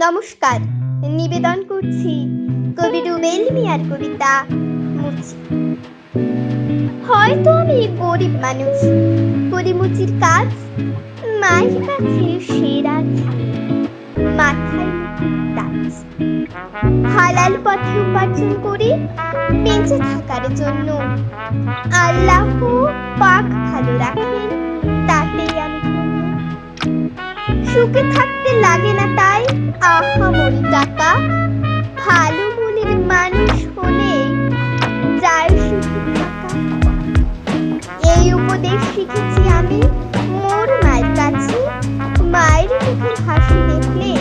নমস্কার, নিবেদন করছি কবি রুবেল মিয়ার কবিতা মুচি। হয়তো আমি গরিব মানুষ, করি মুচির কাজ মায়ের কাছে সেরা ছাই, মাথায় মুকুট তাজ। হালাল পথে উপার্জন করি বেঁচে থাকার জন্য, আল্লাহ পাক ভালো রাখেন তাতেই আমি ধন্য। সুখে থাকতে লাগে না তাই আহামরি টাকা, ভালো মনের মানুষ হলে যায় সুখে থাকা। এই উপদেশ শিখেছি আমি মোর মায়ের কাছে, মায়ের মুখের হাসি দেখলে